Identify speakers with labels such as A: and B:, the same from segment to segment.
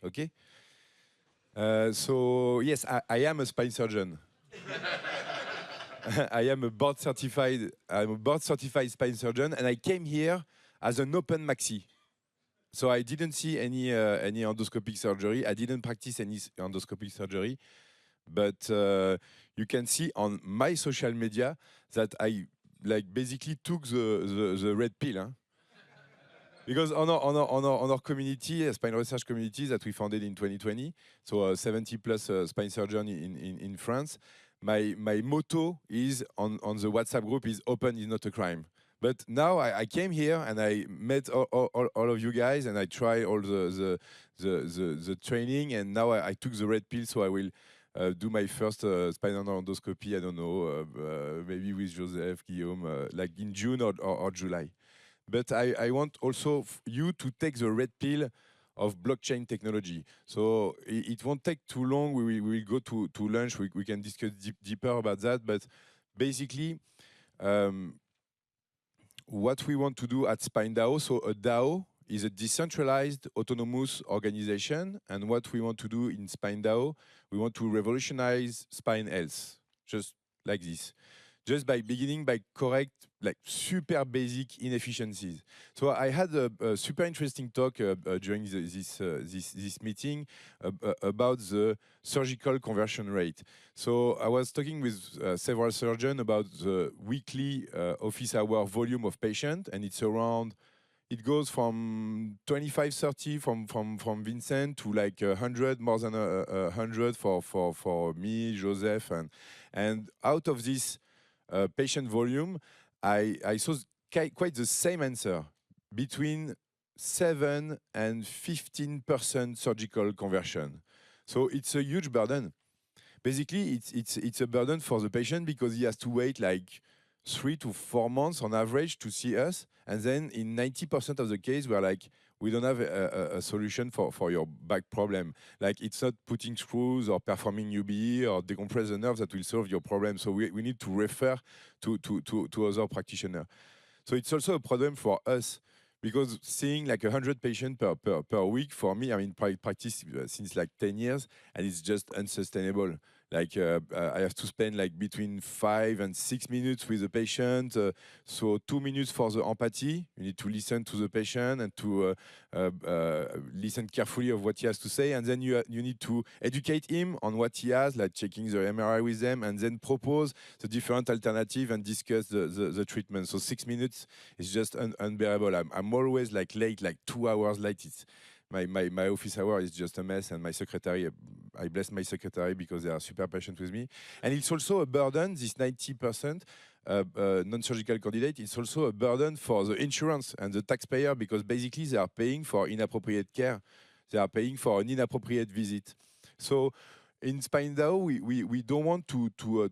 A: Okay. So yes, I am a spine surgeon. I am a board certified. I'm a board certified spine surgeon, and I came here as an open maxi. So I didn't see any endoscopic surgery. I didn't practice any endoscopic surgery, but you can see on my social media that I like basically took the red pill. Huh? Because on our community, spine research community that we founded in 2020, so 70 plus spine surgeon in France, my motto is on the WhatsApp group is open is not a crime. But now I came here and I met all of you guys and I tried all the training and now I took the red pill, so I will do my first spinal endoscopy, I don't know, maybe with Joseph, Guillaume, like in June or July. But I want also you to take the red pill of blockchain technology. So it won't take too long. We will go to lunch. We can discuss deeper about that. But basically, um, what we want to do at Spine DAO, so a DAO is a decentralized autonomous organization. And what we want to do in Spine DAO, we want to revolutionize spine health, just like this, just by beginning by correct like super basic inefficiencies. So I had a super interesting talk during this meeting about the surgical conversion rate. So I was talking with several surgeons about the weekly office hour volume of patient, and it's around. It goes from 25, 30 from Vincent to like 100, more than 100 for me, Joseph, and out of this patient volume, I saw quite the same answer between 7 and 15% surgical conversion. So it's a huge burden. Basically, it's a burden for the patient because he has to wait like 3 to 4 months on average to see us. And then in 90% of the case, we're like, we don't have a solution for your back problem. Like it's not putting screws or performing UBE or decompress the nerves that will solve your problem. So we need to refer to other practitioners. So it's also a problem for us because seeing like 100 patients per week for me, I mean, practice since like 10 years, and it's just unsustainable. Like I have to spend like between 5 and 6 minutes with the patient. So 2 minutes for the empathy. You need to listen to the patient and to listen carefully of what he has to say. And then you need to educate him on what he has, like checking the MRI with them, and then propose the different alternative and discuss the treatment. So 6 minutes is just unbearable. I'm always like late, like 2 hours late. It's, my office hour is just a mess, and my secretary, I bless my secretary because they are super patient with me. And it's also a burden, this 90% non-surgical candidate, it's also a burden for the insurance and the taxpayer because basically they are paying for inappropriate care. They are paying for an inappropriate visit. So in Spine DAO, we don't want to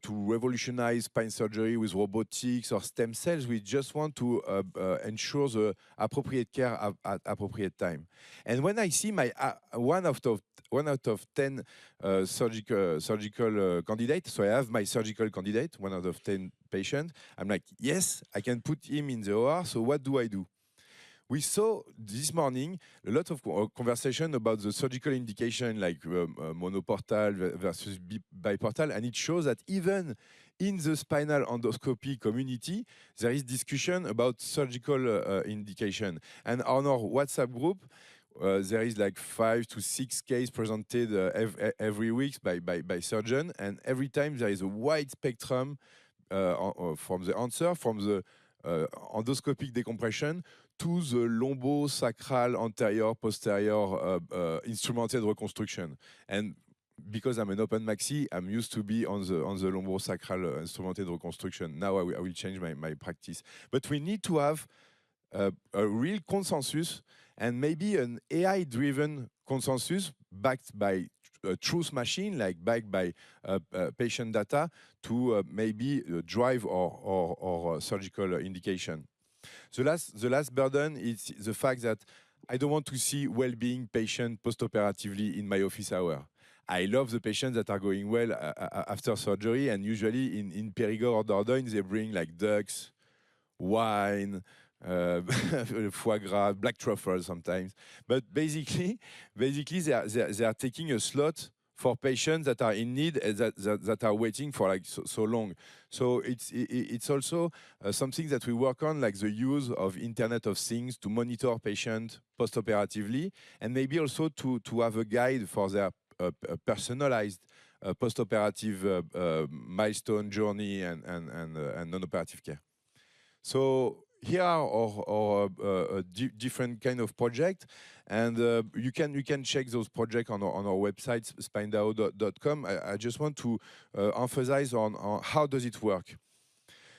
A: revolutionize spine surgery with robotics or stem cells. We just want to ensure the appropriate care at appropriate time. And when I see my one out of 10 surgical candidate, so I have my surgical candidate, 1 out of 10 patient, I'm like, yes, I can put him in the OR. So what do I do? We saw this morning a lot of conversation about the surgical indication like monoportal versus biportal, and it shows that even in the spinal endoscopy community, there is discussion about surgical indication. And on our WhatsApp group, there is like 5 to 6 cases presented every week by surgeon, and every time there is a wide spectrum from the answer, from the endoscopic decompression to the lumbosacral anterior posterior instrumented reconstruction. And because I'm an open maxi, I'm used to be on the lumbosacral instrumented reconstruction. Now I will change my practice. But we need to have a real consensus and maybe an AI-driven consensus backed by a truth machine, like backed by patient data, to maybe drive or surgical indication. The last burden is the fact that I don't want to see well-being patient post-operatively in my office hour. I love the patients that are going well after surgery, and usually in Périgord or Dordogne, they bring like ducks, wine, foie gras, black truffle sometimes. But basically they are taking a slot for patients that are in need and that are waiting for like so long. So it's also something that we work on, like the use of Internet of Things to monitor patients post-operatively, and maybe also to have a guide for their personalized post-operative milestone journey and non-operative care. So here are our different kind of project, and you can check those projects on our website spinedao.com. I just want to emphasize on how does it work.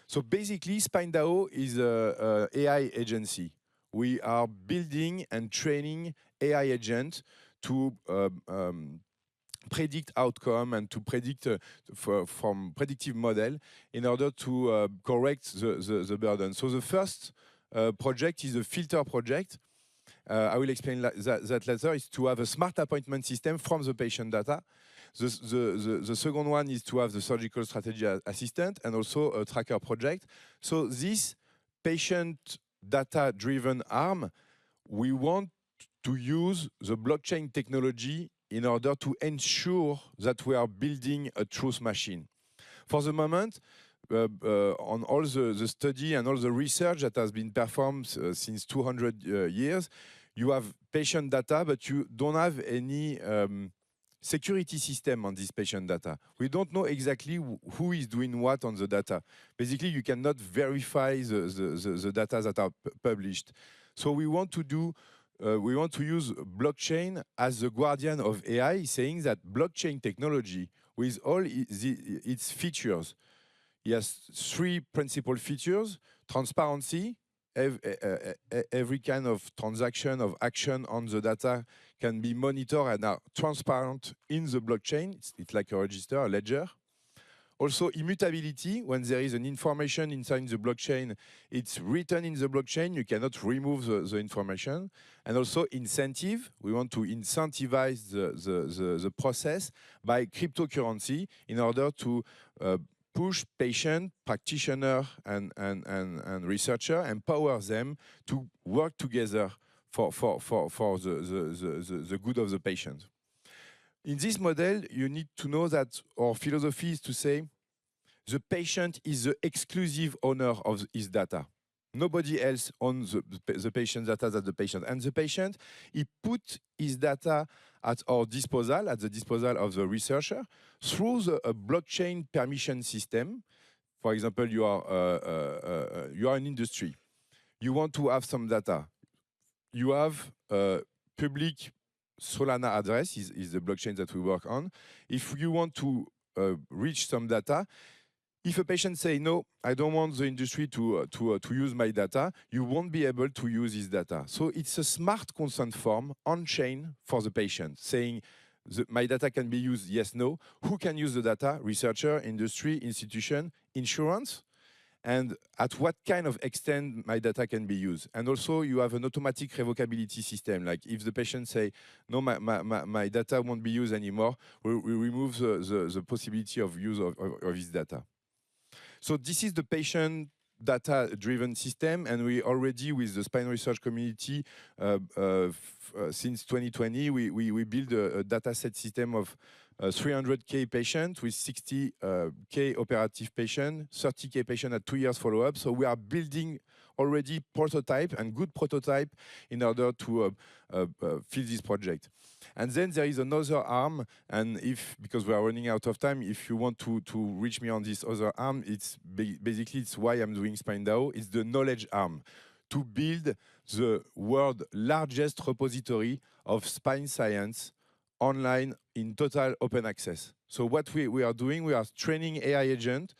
A: So basically, SpineDAO is a AI agency. We are building and training AI agents to predict outcome and to predict from predictive model in order to correct the burden. So the first project is a filter project. I will explain that later. Is to have a smart appointment system from the patient data. The second one is to have the surgical strategy assistant and also a tracker project. So this patient data-driven arm, we want to use the blockchain technology in order to ensure that we are building a truth machine. For the moment, on all the study and all the research that has been performed since 200 years, you have patient data, but you don't have any security system on this patient data. We don't know exactly who is doing what on the data. Basically, you cannot verify the data that are published. So we want to use blockchain as the guardian of AI, saying that blockchain technology, with all its features, it has three principal features: transparency. Every kind of transaction, of action on the data can be monitored and are transparent in the blockchain. It's like a register, a ledger. Also, immutability. When there is an information inside the blockchain, it's written in the blockchain. You cannot remove the information. And also incentive. We want to incentivize the process by cryptocurrency in order to push patient, practitioner, and researcher, empower them to work together for the good of the patient. In this model, you need to know that our philosophy is to say the patient is the exclusive owner of his data. Nobody else owns the patient's data than the patient. And the patient, he put his data at our disposal, at the disposal of the researcher, through a blockchain permission system. For example, you are an industry. You want to have some data. You have a public Solana address, is the blockchain that we work on. If you want to reach some data, if a patient say, no, I don't want the industry to use my data, you won't be able to use his data. So it's a smart consent form on-chain for the patient, saying, my data can be used, yes, no. Who can use the data? Researcher, industry, institution, insurance, and at what kind of extent my data can be used. And also you have an automatic revocability system. Like if the patient say, no, my data won't be used anymore, we remove the possibility of use of his data. So this is the patient data-driven system, and we already, with the spine research community, since 2020, we build a dataset system of 300K patients with 60K operative patients, 30K patients at 2 years follow-up. So we are building already prototype and good prototype in order to fill this project. And then there is another arm, and because we are running out of time, if you want to reach me on this other arm, it's basically it's why I'm doing SpineDAO. It's the knowledge arm, to build the world's largest repository of spine science online in total open access. So what we are doing, we are training AI agent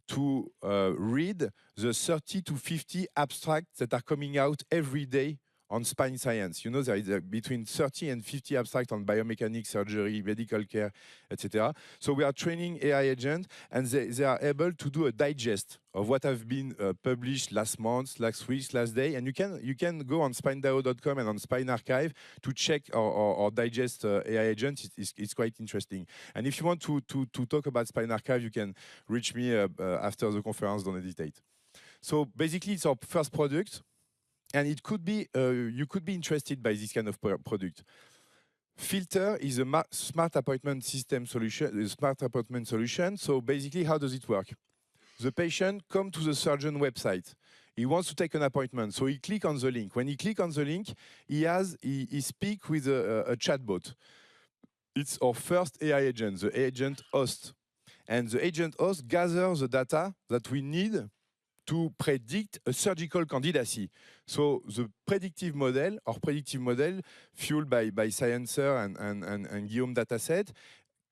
A: to read the 30 to 50 abstracts that are coming out every day on spine science. You know, there is between 30 and 50 abstracts on biomechanics, surgery, medical care, etc. So we are training AI agents, and they are able to do a digest of what have been published last month, last week, last day. And you can go on spinedao.com and on Spine Archive to check or digest AI agents. It's quite interesting. And if you want to talk about Spine Archive, you can reach me after the conference, don't hesitate. So basically, it's our first product. And it could be, you could be interested by this kind of product. Filter is a smart appointment system solution, a smart appointment solution. So basically, how does it work? The patient comes to the surgeon website. He wants to take an appointment, so he clicks on the link. When he clicks on the link, he speaks with a chatbot. It's our first AI agent, the agent host. And the agent host gathers the data that we need to predict a surgical candidacy. So the predictive model, fueled by Sciencer and Guillaume dataset,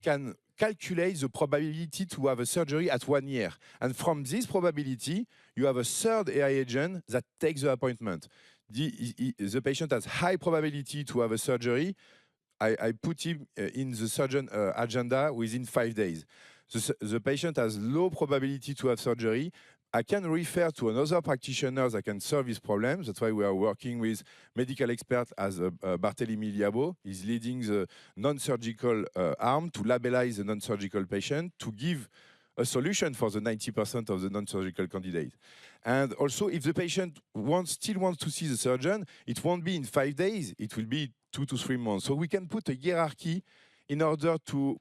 A: can calculate the probability to have a surgery at 1 year. And from this probability, you have a third AI agent that takes the appointment. The patient has high probability to have a surgery. I put him in the surgeon agenda within 5 days. The patient has low probability to have surgery. I can refer to another practitioner that can solve this problem. That's why we are working with medical experts as Barthélemy Liabo. He's leading the non-surgical arm to labelize the non-surgical patient to give a solution for the 90% of the non-surgical candidate. And also, if the patient still wants to see the surgeon, it won't be in 5 days. It will be 2 to 3 months. So we can put a hierarchy in order to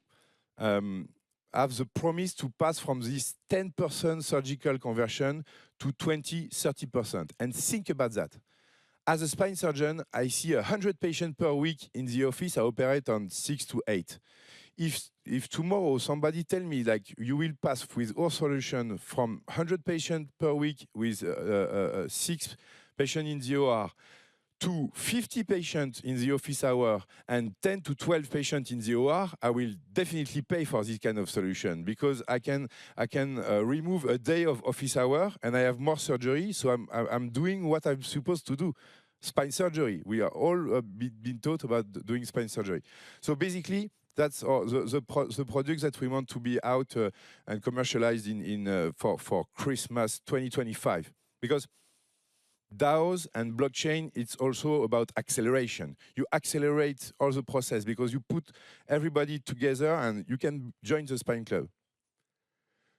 A: have the promise to pass from this 10% surgical conversion to 20, 30%. And think about that. As a spine surgeon, I see 100 patients per week in the office. I operate on 6 to 8. If tomorrow somebody tell me like you will pass with our solution from 100 patients per week with 6 patients in the OR to 50 patients in the office hour and 10 to 12 patients in the OR, I will definitely pay for this kind of solution because I can remove a day of office hour and I have more surgery. So I'm doing what I'm supposed to do. Spine surgery. We are all been taught about doing spine surgery. So basically, that's the products that we want to be out and commercialized for Christmas 2025. Because DAOs and blockchain, it's also about acceleration. You accelerate all the process because you put everybody together and you can join the Spine Club.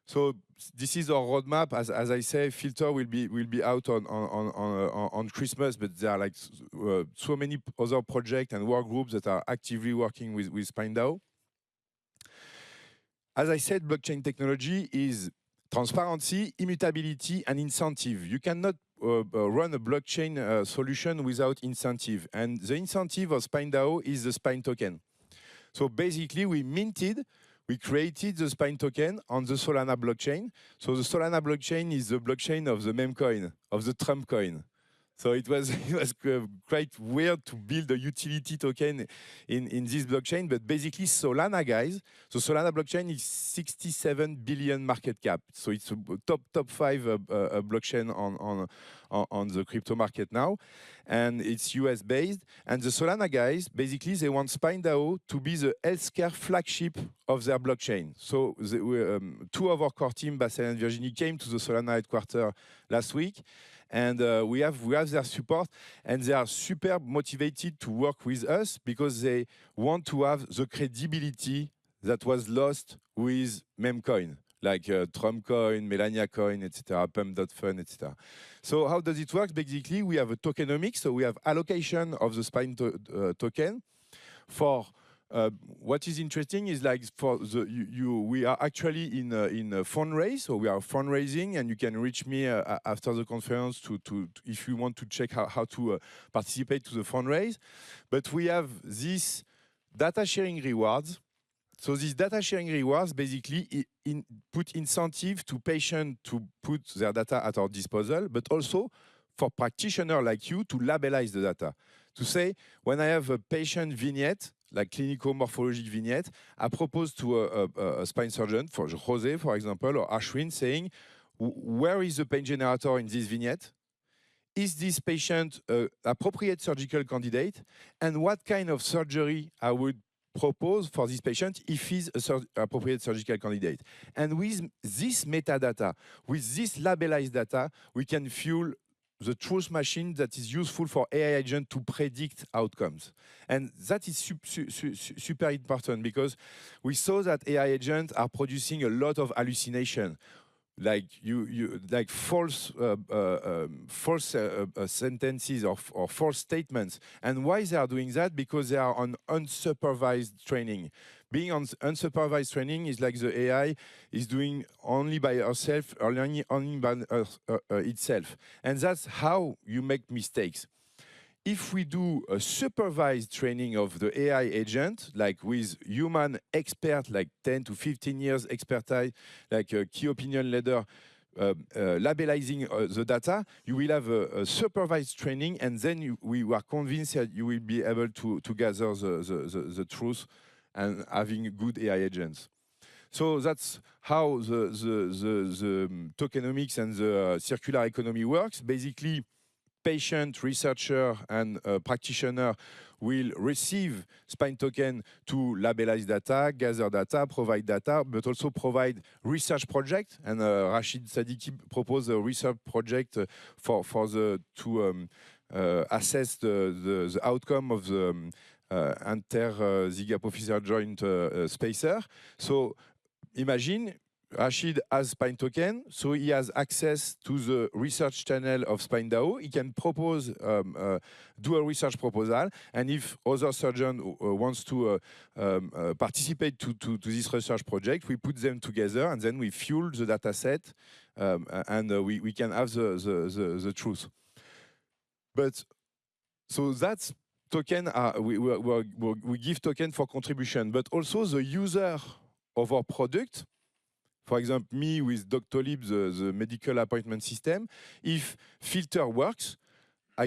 A: So this is our roadmap. As I say, Filter will be out on Christmas, but there are like so many other projects and work groups that are actively working with SpineDAO. As I said, blockchain technology is transparency, immutability, and incentive. You cannot run a blockchain solution without incentive. And the incentive of SpineDAO is the Spine token. So basically, we created the Spine token on the Solana blockchain. So the Solana blockchain is the blockchain of the meme coin, of the Trump coin. So it was quite weird to build a utility token in this blockchain, but basically Solana, guys. So Solana blockchain is 67 billion market cap. So it's a top 5 blockchain on the crypto market now, and it's US based. And the Solana guys, basically, they want SpineDAO to be the healthcare flagship of their blockchain. So two of our core team, Bassel and Virginie, came to the Solana headquarters last week. And we have their support, and they are super motivated to work with us because they want to have the credibility that was lost with meme coin, like Trump coin, Melania coin, etc., Pump.fun, etc. So how does it work? Basically, we have a tokenomics, so we have allocation of the Spine token for. What is interesting is like for we are actually in a fundraise, so we are fundraising, and you can reach me after the conference to if you want to check how to participate to the fundraise. But we have this data sharing rewards. So these data sharing rewards basically put incentive to patients to put their data at our disposal, but also for practitioners like you to labelize the data. To say, when I have a patient vignette, like clinical morphologic vignette, I propose to a spine surgeon, for José, for example, or Ashwin, saying, where is the pain generator in this vignette? Is this patient an appropriate surgical candidate? And what kind of surgery I would propose for this patient if he's an appropriate surgical candidate? And with this metadata, with this labelized data, we can fuel the truth machine that is useful for AI agent to predict outcomes. And that is super important because we saw that AI agents are producing a lot of hallucination. like like false sentences or false statements. And why they are doing that? Because they are on unsupervised training. Being on unsupervised training is like the AI is doing only by herself or only by itself. And that's how you make mistakes. If we do a supervised training of the AI agent, like with human expert, like 10 to 15 years expertise, like a key opinion leader, labelizing the data, you will have a supervised training, and then we are convinced that you will be able to gather the truth and having good AI agents. So that's how the tokenomics and the circular economy works. Basically, patient, researcher, and practitioner will receive Spine token to labelize data, gather data, provide data, but also provide research project. And Rachid Sadiki proposed a research project to assess the outcome of the inter-zygapophyseal joint spacer. So imagine Rachid has Spine token, so he has access to the research channel of SpineDAO. He can propose, do a research proposal, and if other surgeon wants to participate to this research project, we put them together, and then we fuel the data set, and we can have the truth. But so that's token. We give token for contribution, but also the user of our product. For example, me with Doctolib, the medical appointment system, if filter works, I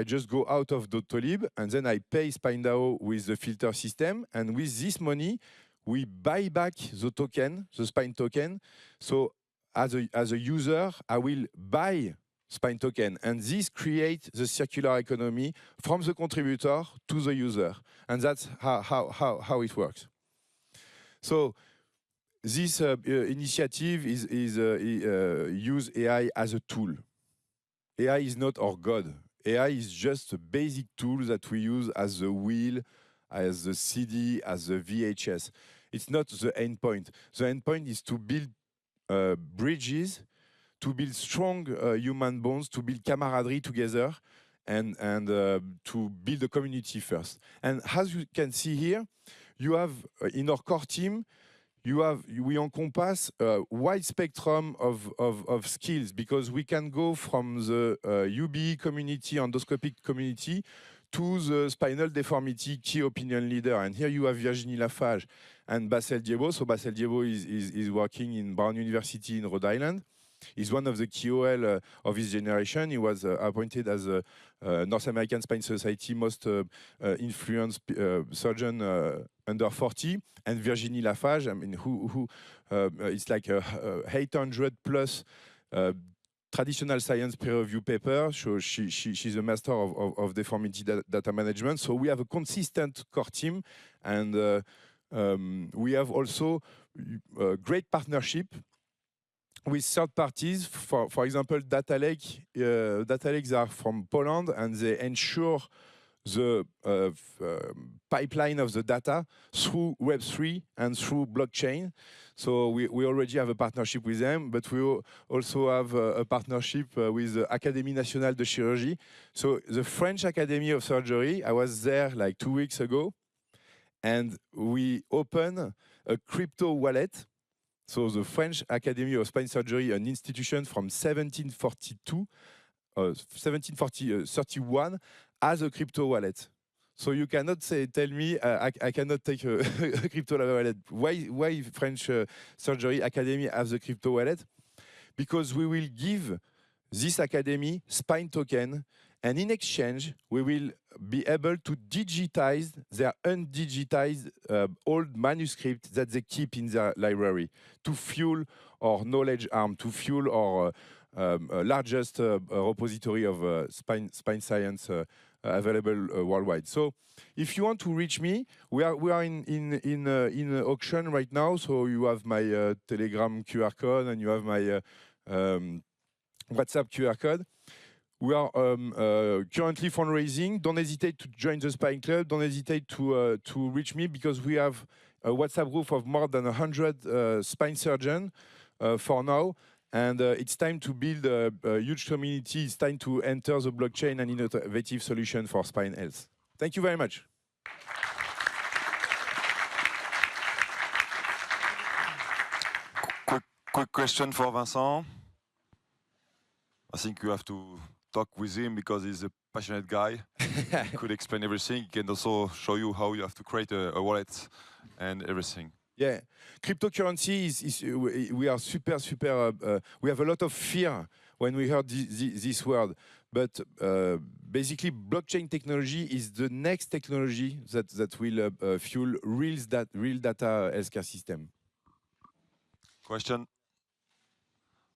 A: just go out of Doctolib and then I pay SpineDAO with the filter system. And with this money, we buy back the token, the Spine token. So as a user, I will buy Spine token. And this creates the circular economy from the contributor to the user. And that's how it works. So this initiative use AI as a tool. AI is not our God. AI is just a basic tool that we use as the wheel, as the CD, as the VHS. It's not the endpoint. The endpoint is to build bridges, to build strong human bonds, to build camaraderie together, and to build a community first. And as you can see here, you have in our core team, we encompass a wide spectrum of skills, because we can go from the UBE community, endoscopic community, to the spinal deformity key opinion leader. And here you have Virginie Lafage and Bassel Diebo. So Bassel Diebo is working in Brown University in Rhode Island. He's one of the KOL of his generation. He was appointed as a North American Spine Society most influenced surgeon under 40. And Virginie Lafage, I mean, who it's like 800 plus traditional science peer review paper. So she's a master of deformity data management. So we have a consistent core team, and we have also a great partnership with third parties. For example, Data Lake. Data Lakes are from Poland, and they ensure the pipeline of the data through Web3 and through blockchain. So we already have a partnership with them, but we also have a partnership with the Académie Nationale de Chirurgie. So the French Academy of Surgery, I was there like 2 weeks ago, and we opened a crypto wallet. So the French Academy of Spine Surgery, an institution from 1731, has a crypto wallet. So you cannot tell me I cannot take a crypto wallet. Why French Surgery Academy has a crypto wallet? Because we will give this academy Spine token, and in exchange, we will be able to digitize their undigitized old manuscript that they keep in their library to fuel our knowledge arm, to fuel our largest repository of spine science available worldwide. So if you want to reach me, we are in auction right now. So you have my Telegram QR code, and you have my WhatsApp QR code. We are currently fundraising. Don't hesitate to join the Spine Club. Don't hesitate to reach me, because we have a WhatsApp group of more than 100 spine surgeons for now. And it's time to build a huge community. It's time to enter the blockchain and innovative solution for spine health. Thank you very much.
B: Quick question for Vincent. I think you have to talk with him because he's a passionate guy. He could explain everything. He can also show you how you have to create a wallet and everything.
A: Yeah, cryptocurrency we are super, we have a lot of fear when we heard this word. But basically, blockchain technology is the next technology that will fuel real data healthcare system.
B: Question?